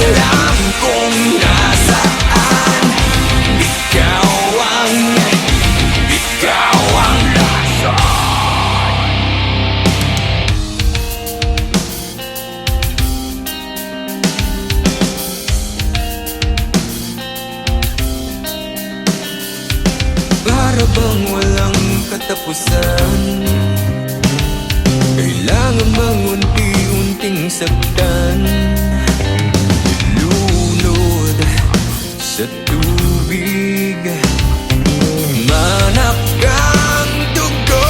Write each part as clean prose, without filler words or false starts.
alam kung nasaan. Ikaw ang rason. Para bang walang katapusan, kailangan bang unti-unting saktan, lunod sa tubig, manak ang dugo.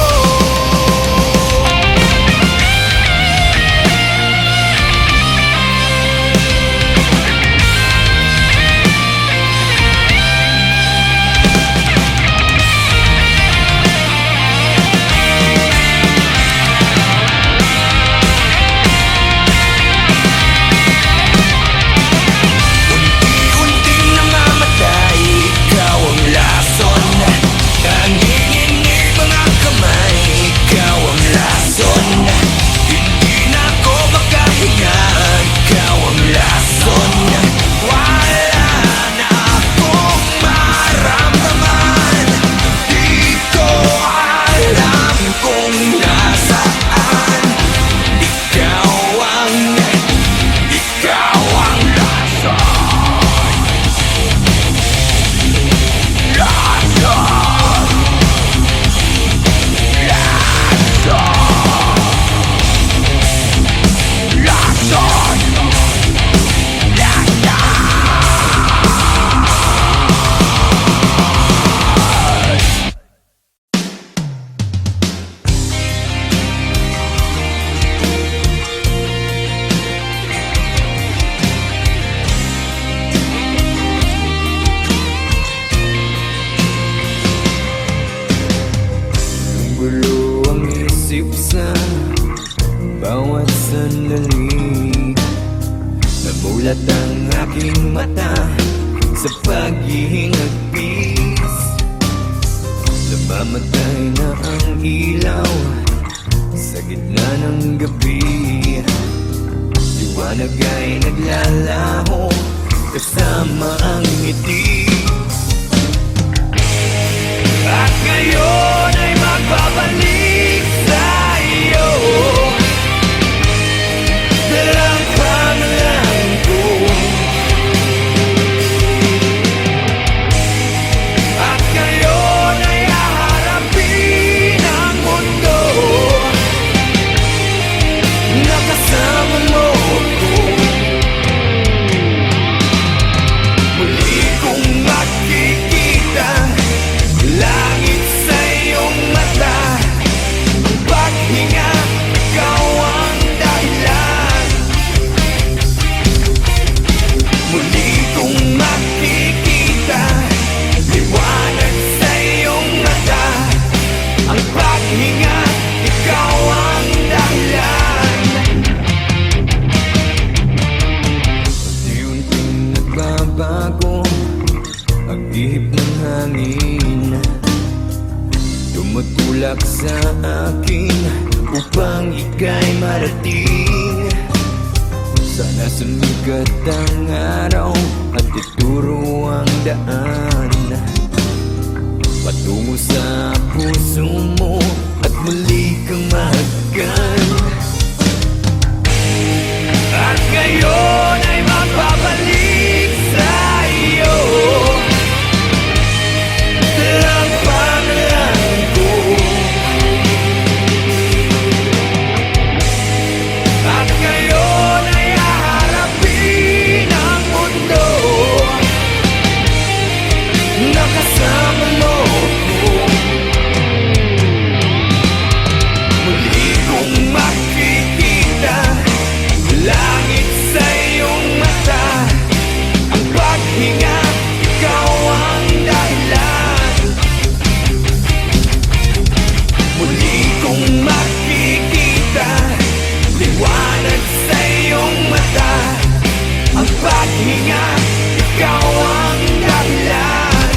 Gulo ang isip sa bawat sandali. Namulat ang aking mata sa paghihingagpis. Namamatay na ang ilaw sa gitna ng gabi. Liwanag ay naglalaho kasama ang ngiti. At ngayon ay magbabalik sa iyo. Dalang pangalan ko. At ngayon ay haharapin ang mundo. Nakasama mo ko. Muli kong makikita langit sa iyong mata. Ang paghinga, ikaw ang dahilan. Muli kong makikita liwanag sa iyong mata. Ang paghinga, ikaw ang dahilan. Unti-unting nagbabago ang ihip ng hangin. Tumutulak sa akin upang ika'y marating. Sana sumikat ang araw at ituro ang daan patungo sa puso mo at muli kang mahagkan. At ngayon ay magbabalik sa iyo. Dalang pangalan ko. At ngayon ay haharapin ang mundo. Nakasama mo ko. Muli kong makikita langit sa iyong mata. Ang paghinga, ikaw ang dahilan. Muli kong makikita liwanag sa iyong mata. Ang paghinga, ikaw ang dahilan.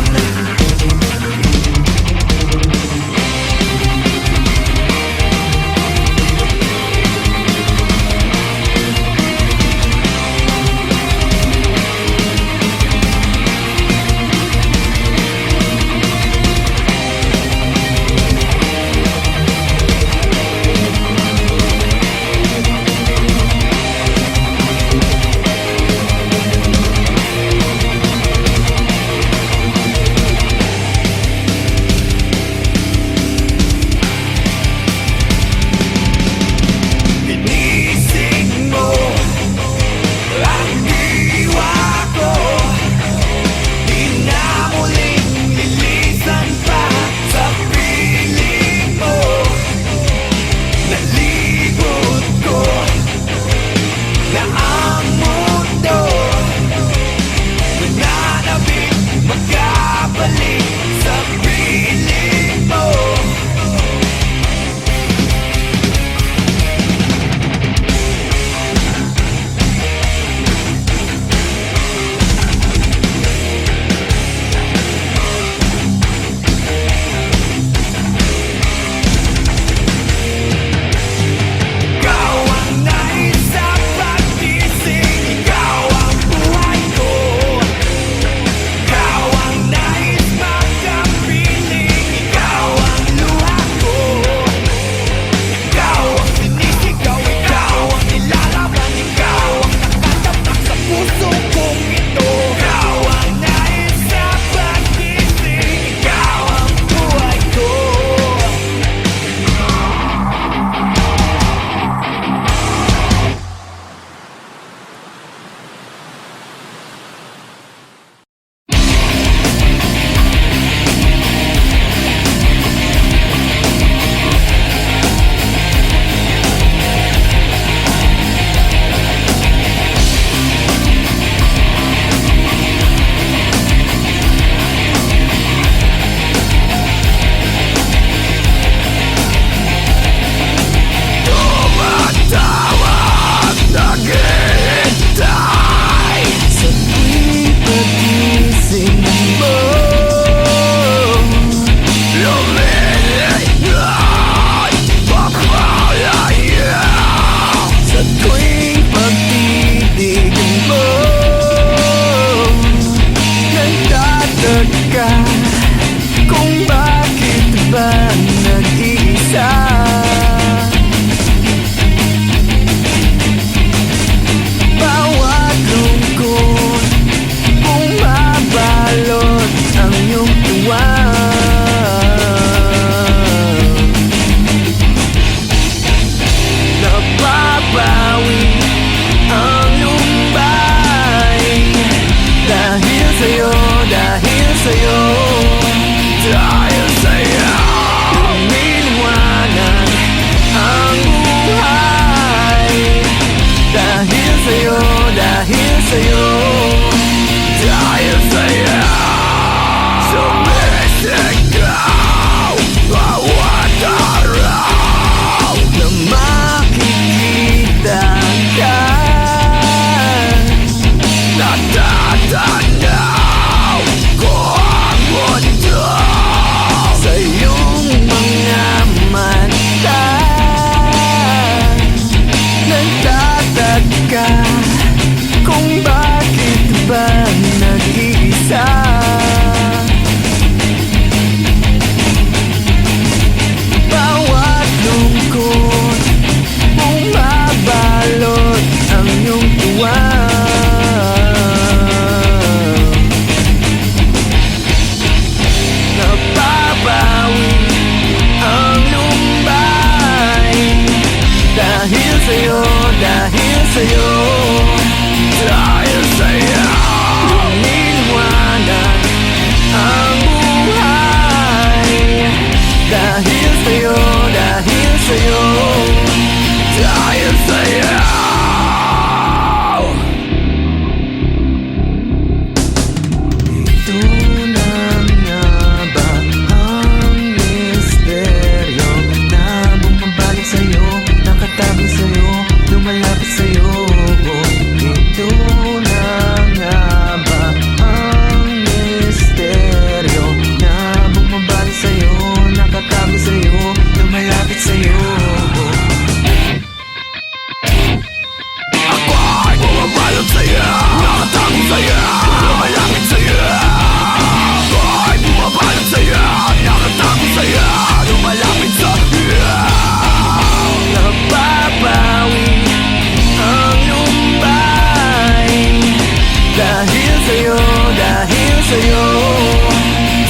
sa'yo, dahil sa'yo,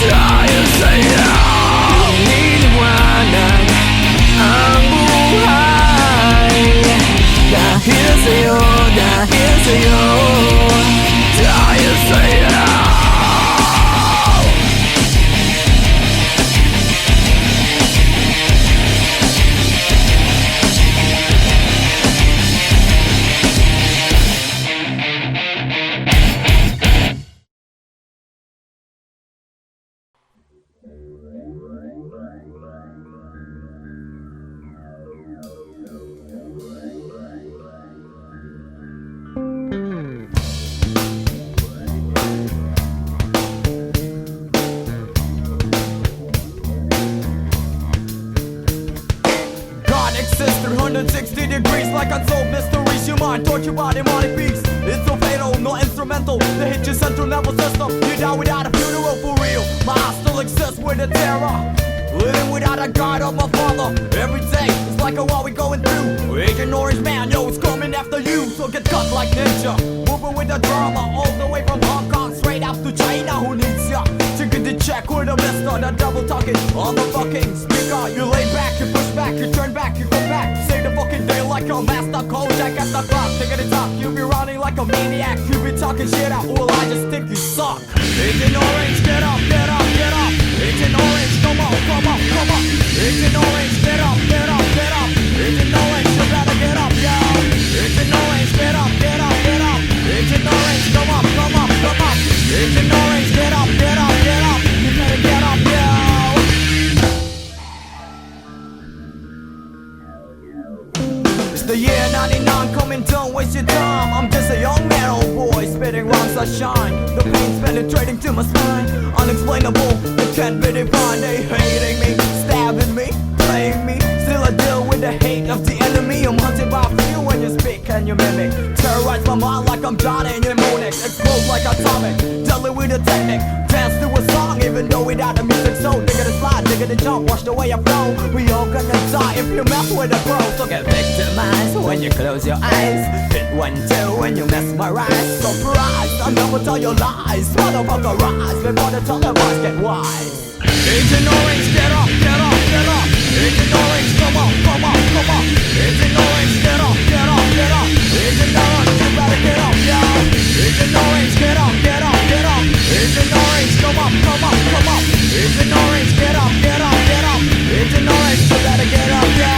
dahil sa'yo niliwanag ang buhay. Dahil sa'yo, dahil sa'yo, dahil sa'yo. God exists 360 degrees like unsolved mysteries. Your mind tortured by demonic beats. It's so fatal, no instrumental. They hit your central nervous system. You die without a funeral for real. My heart still exists with a terror. Living without a guide of my father. Every day it's like a war we going through. Agent Orange Man, yo, it's coming after you. So get cut like ninja. Moving with the drama all the way from Hong Kong straight out to China. Who needs ya? Chicken to check with a mister. The double talking on the fucking speaker. You lay back, you push back, you turn back, you come back. Say the fucking day like a master Kojak at the clock. Take it talk, you be running like a maniac. You be talking shit out, well I just think you suck. Agent Orange, get up, get up, get up. Agent Orange, come on, come on, come on. Agent Orange, get up, get up, get up. Agent Orange, you better get up, yo. Agent Orange, get up, get up, get up. Agent Orange, come up, come up, come up. Agent Orange, get up, get up, get up. You better get up, yo. It's the year 99, coming, don't waste your time. I'm just a young man, old boy, spitting rhymes that shine. The pain's penetrating to my spine. Unexplainable, it can't be defined. They hating me, stabbing me, playing me. Still I deal with the hate of the enemy. I'm hunted by few when you speak and you mimic. Terrorize my mind like I'm Johnny mnemonic. Explode like atomic, deadly with a technique. Dance to a song even though without the music. So nigga to slide, nigga to jump, watch the way I flow. We all gonna die if you mess with the pro. So get victimized when you close your eyes. Hit 1-2 when you mesmerize. Surprise, I never tell your lies. Motherfucker rise before the televised get wise. Agent Orange, get up, get up, get up. Agent Orange, come on, come on, come on. Agent Orange, get up, get up, get up. Agent Orange, you better get up, yo. Agent Orange, get up, get up, get up. Agent Orange, come up, come up, come up. Agent Orange, get up, get up, get up. Agent Orange, you better get up, yo.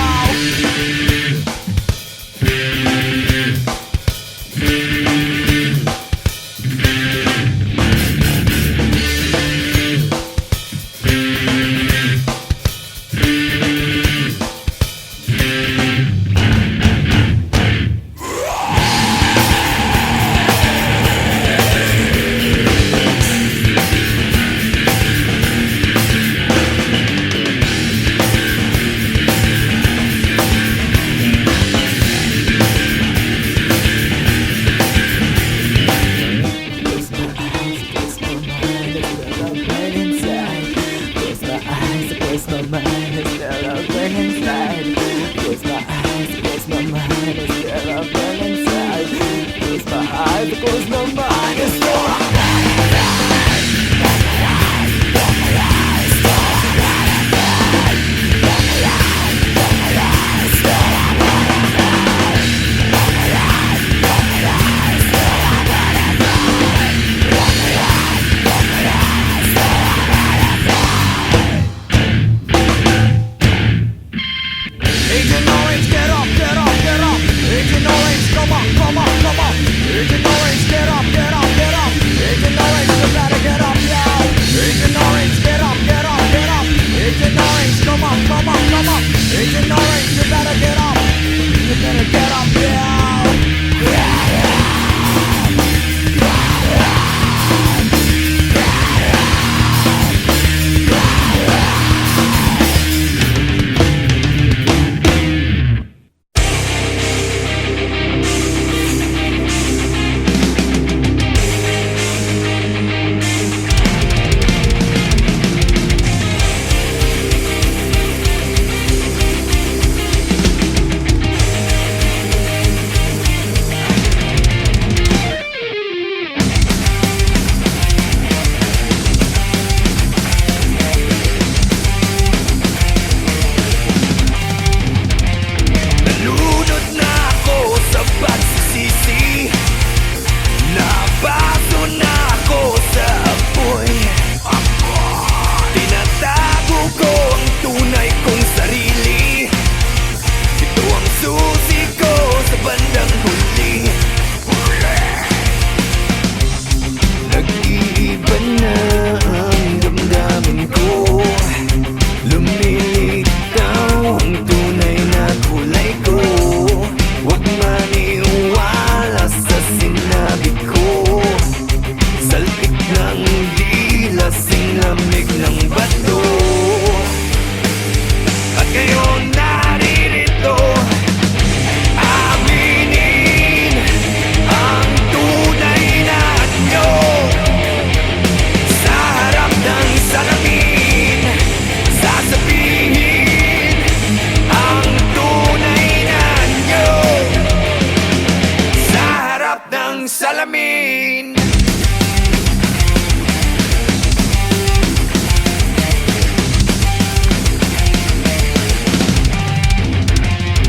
salamin.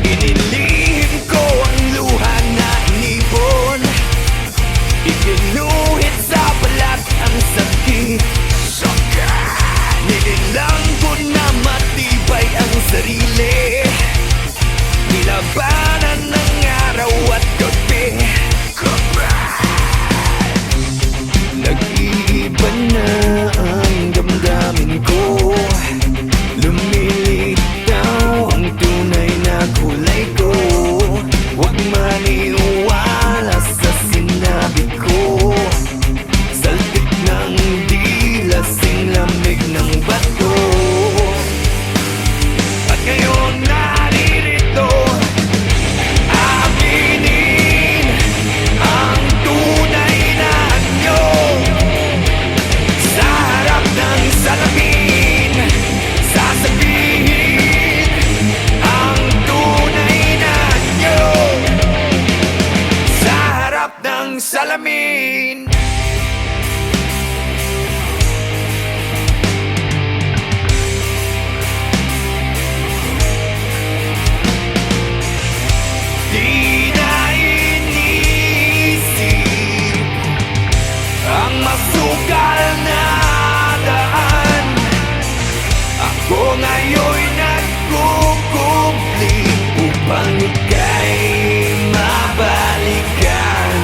Inilihim ko ang luha na inipon, ikinuhit sa balat ang sakit. Ninilang ko na matibay ang sarili, nilabanan ng araw at gabi. Nag-iiba na ang damdamin ko, lumilitaw ang tunay na kulay ko. Huwag maniwala sa sinabi ko, salpik ng dila, lamig ng bato. At ngayon naririto, aaminin ang tunay na anyo. Sa harap ng salamin, sasabihin ang tunay na anyo. Sa harap ng salamin. Di na inisip ang masukal na daan. Ako ngayon'y nagkukubli upang ika'y mabalikan.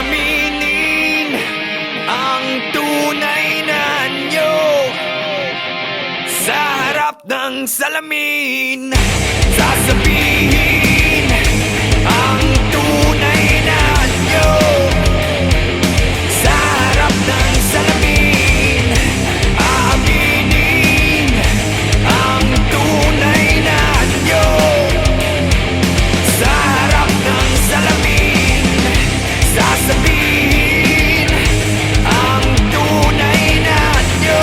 Aminin ang tunay na anyo. Sa harap ng salamin, sasabihin ang tunay na anyo. Sa harap ng salamin, aminin ang tunay na anyo. Sa harap ng salamin, sasabihin ang tunay na anyo.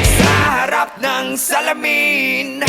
Sa harap ng salamin.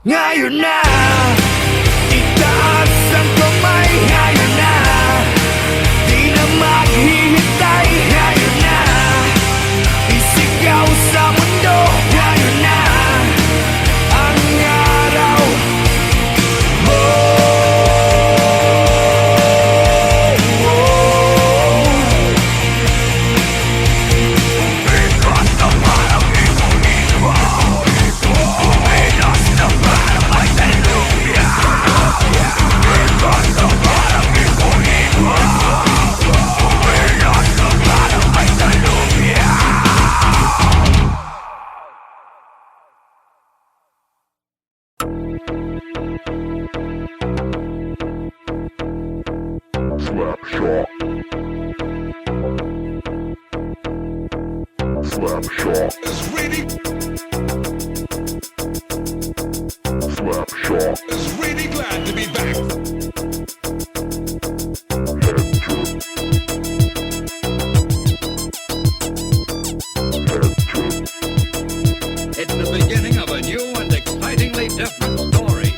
Ngayon na itaas ang kamay. Ngayon na di na maghihintay. Ngayon na isigaw sa mundo. Ngayon na ang araw. Slapshot is really Slapshot is really glad to be back. It's the beginning of a new and excitingly different story.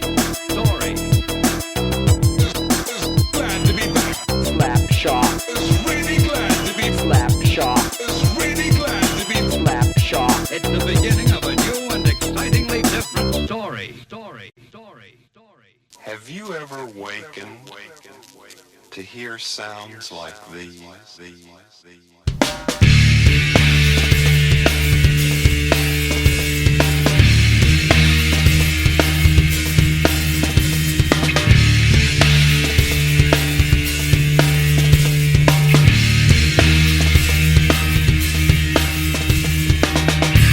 Glad to be back. Slapshot, Is really glad to be Slapshot, Is really glad to be Slapshot. It's the beginning of a new and excitingly different story. Have you ever wakened to hear sounds like these?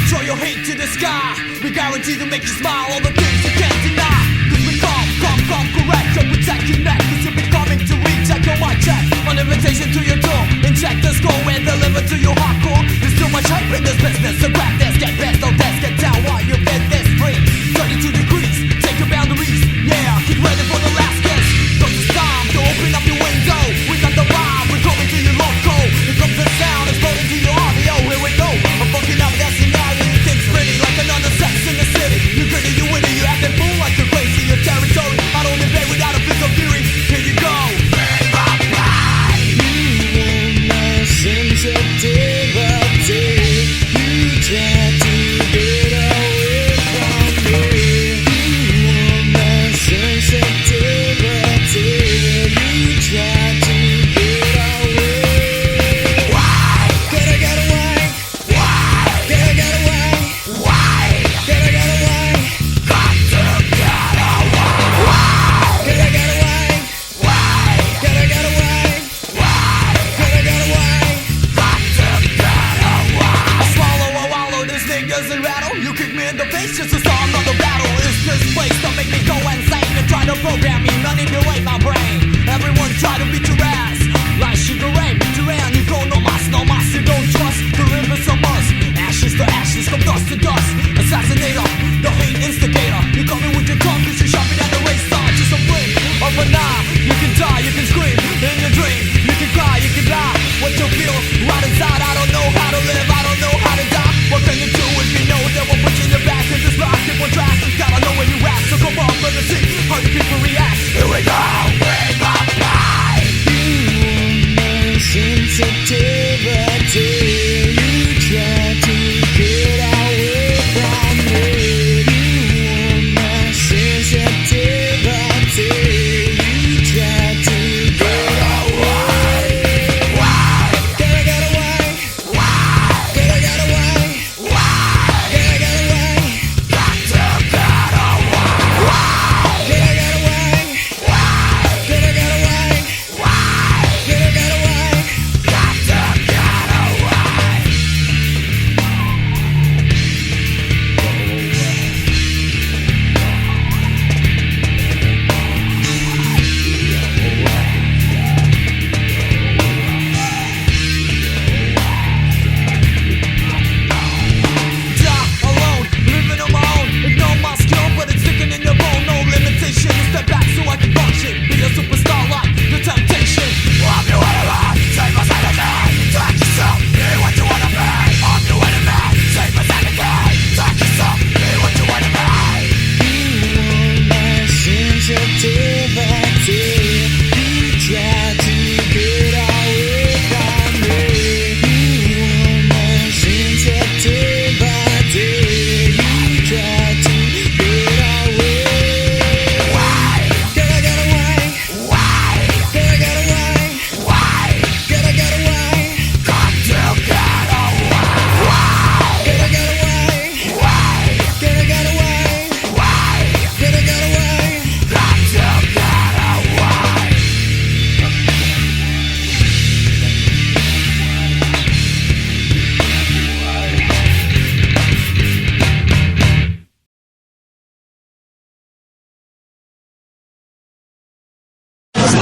Throw your hate to the sky. We guarantee to make you smile. All the things you can't deny. Cause we come correct. So protect your neck. Cause you'll be coming to recheck on my check. On invitation to your door. Inject the score and deliver to your hardcore. There's too much hype in this business. So grab this, get best, don't test, get down while you get this free. 32 degrees, take your boundaries. Yeah, get ready for the last kiss. Cause it's time to open up your window. We got the vibe, we're coming to your loco. Here comes the sound, exploding to your audio. Here we go. I'm fucking up that scenario. You think's pretty like another sex in the city. You gritty, you witty, you acting fool like you're crazy. Your territory, I don't invade without a bit of fury. Here you go. Sensitivity, you try to get away from me.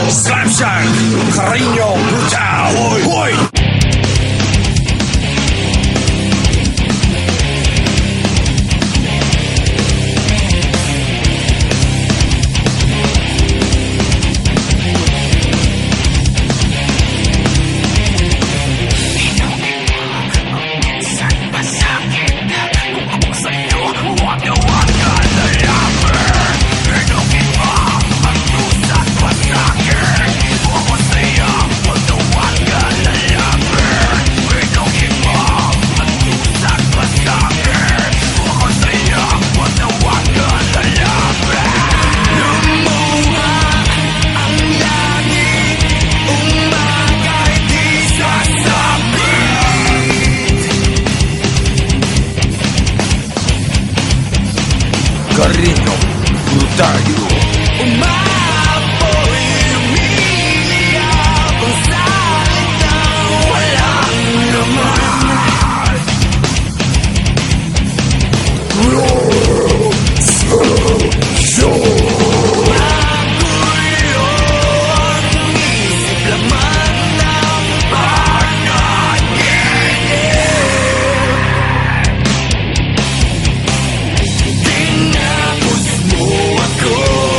Slapshot, Carino, Brutal, Hoy, Hoy. Carino, Brutayo. Umapoy, umiiyak ang salitang walang laman. Magulo ang isip, laman ng panaginip. Tinapos mo ako.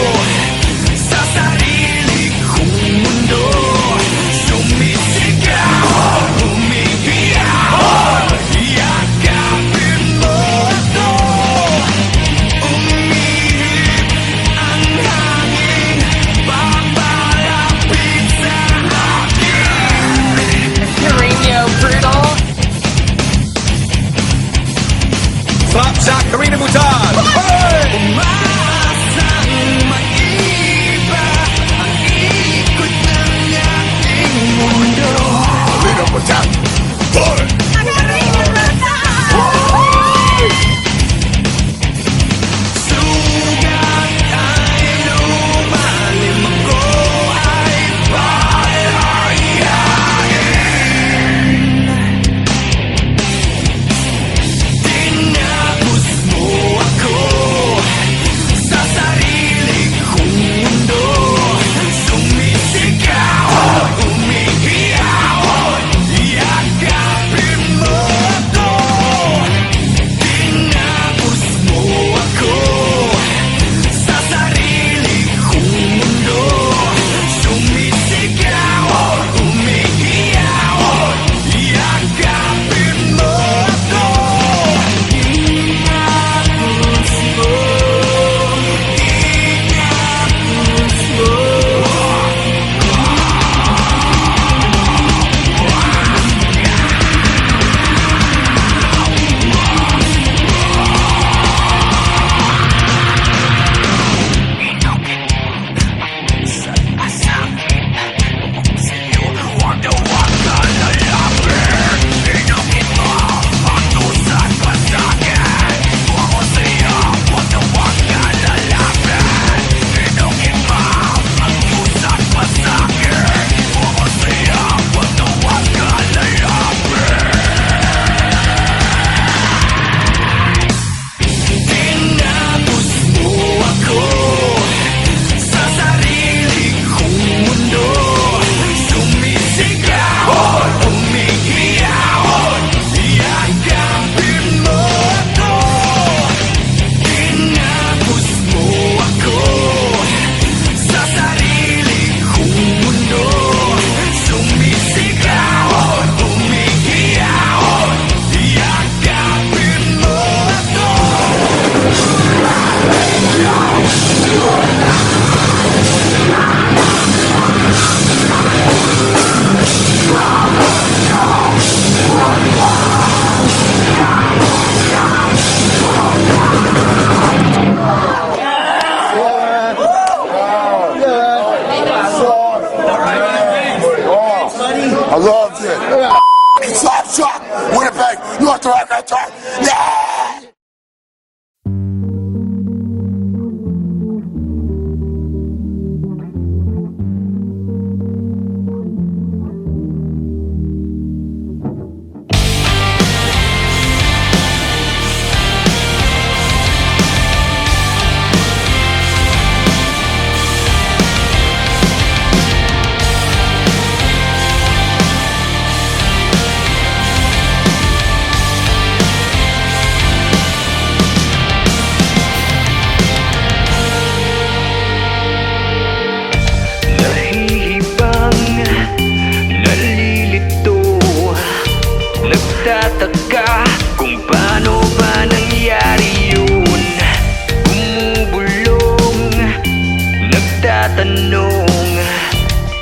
tanong,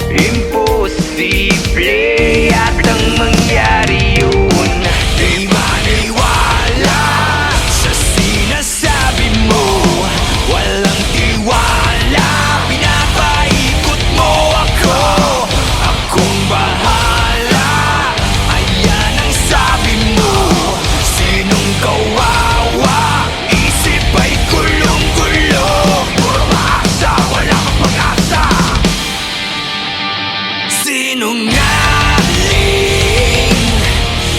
imposible yatang mangyari yun. Di maniwala sa sinasabi mo, walang tiwala, pinapaikot mo ako. Akong bahala, ayan ang sabi mo. Sinong kawawa, isip ay gulong-gulo. Puro maasa, wala kang pag-asa. Sinungaling,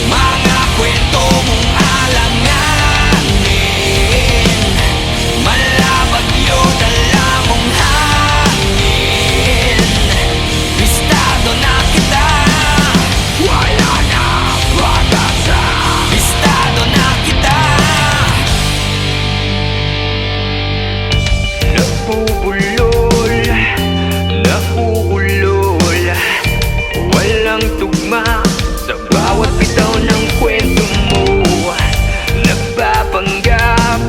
mga kwento mong alanganin, malabagyo dala mong hangin. Bistado na kita, wala na pag-asa. Bistado na kita. Napupulol, nakukulol, walang tugma sa bawat bitaw ng kwento mo. Nagpapanggap,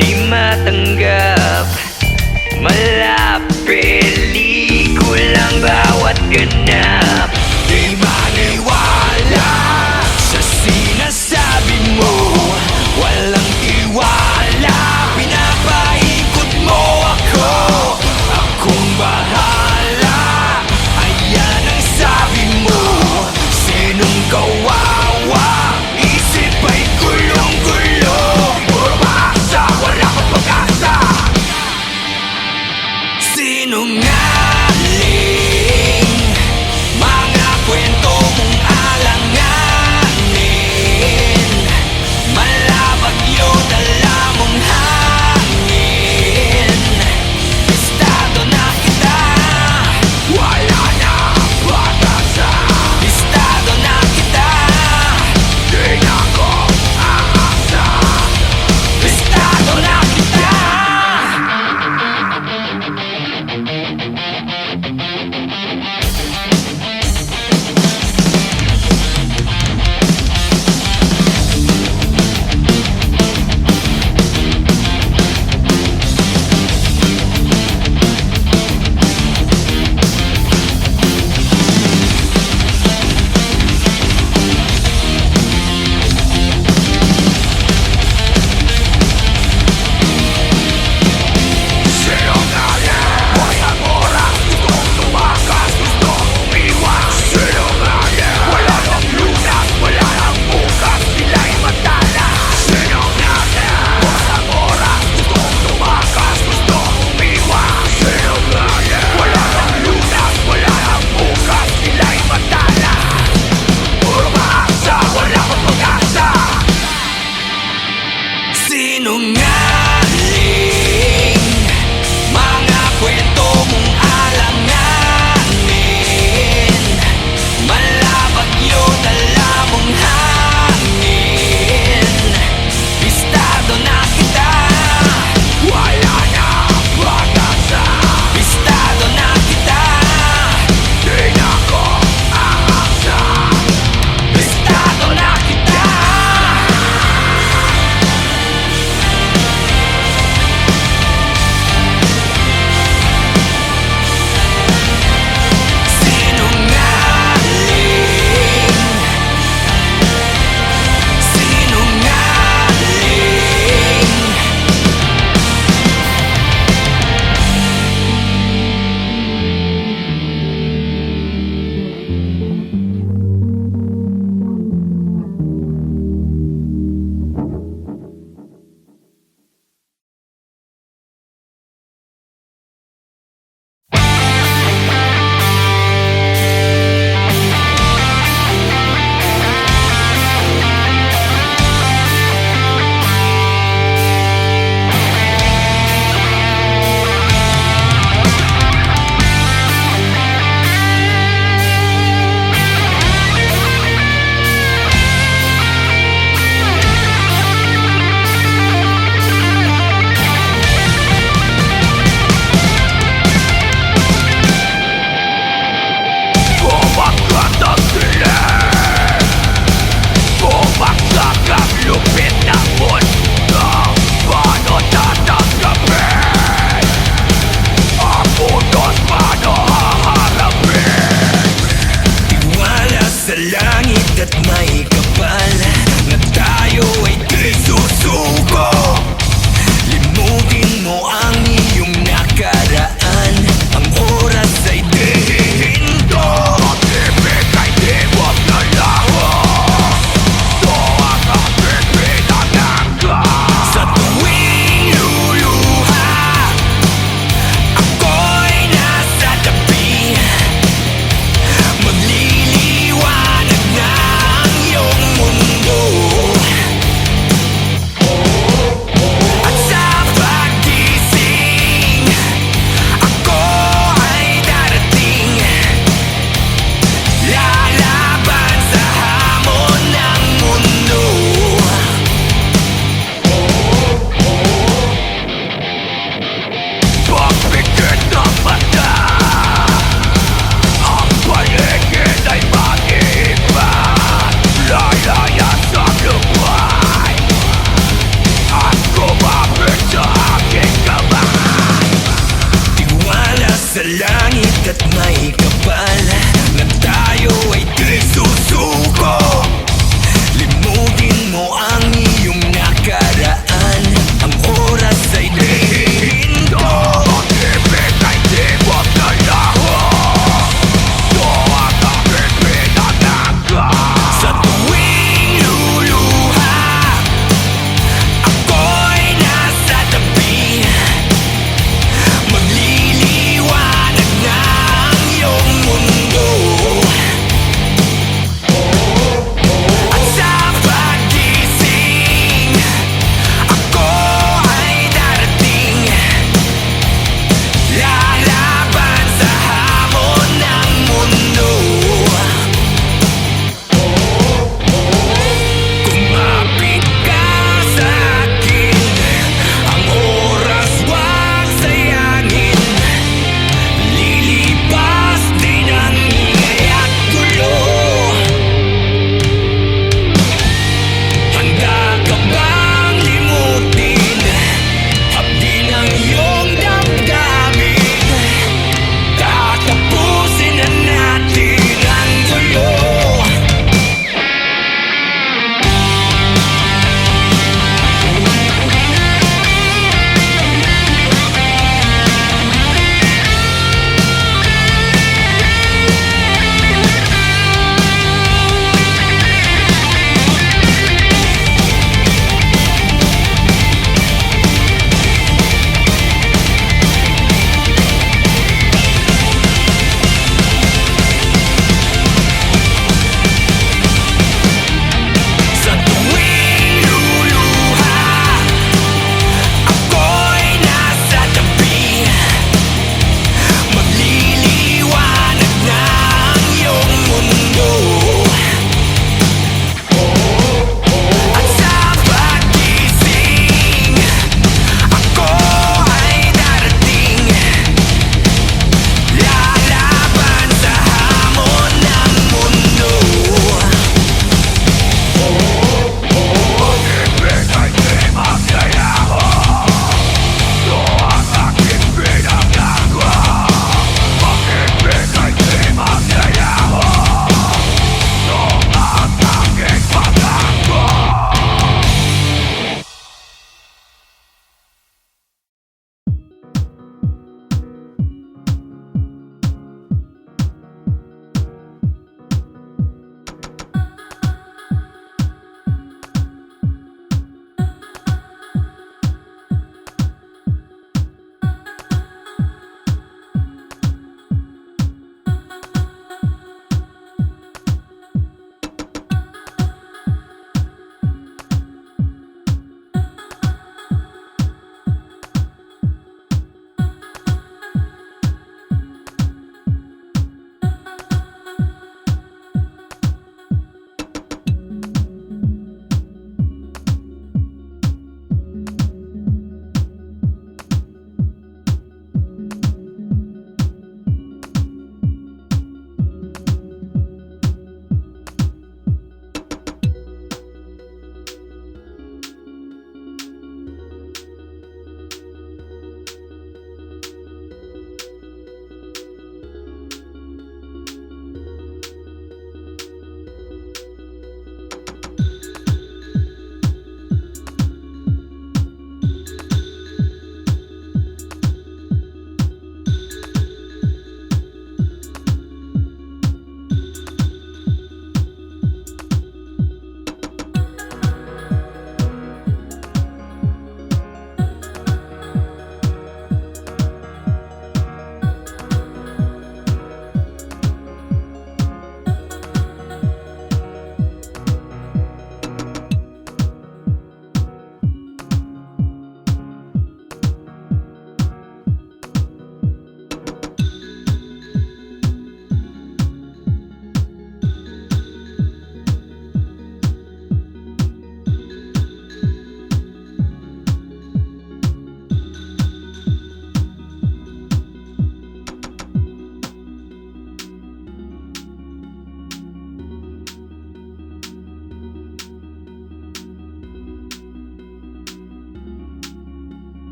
di matanggap, malapelikulang bawat ganap. Di maniwala sa sinasabi mo, walang tiwala, pinapaikot mo ako. Akong bahala, ayan ang sabi mo. Sinong kawawa, isip ay gulong-gulo. Puro maasa, wala kang pag-asa. Sinungaling,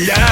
wala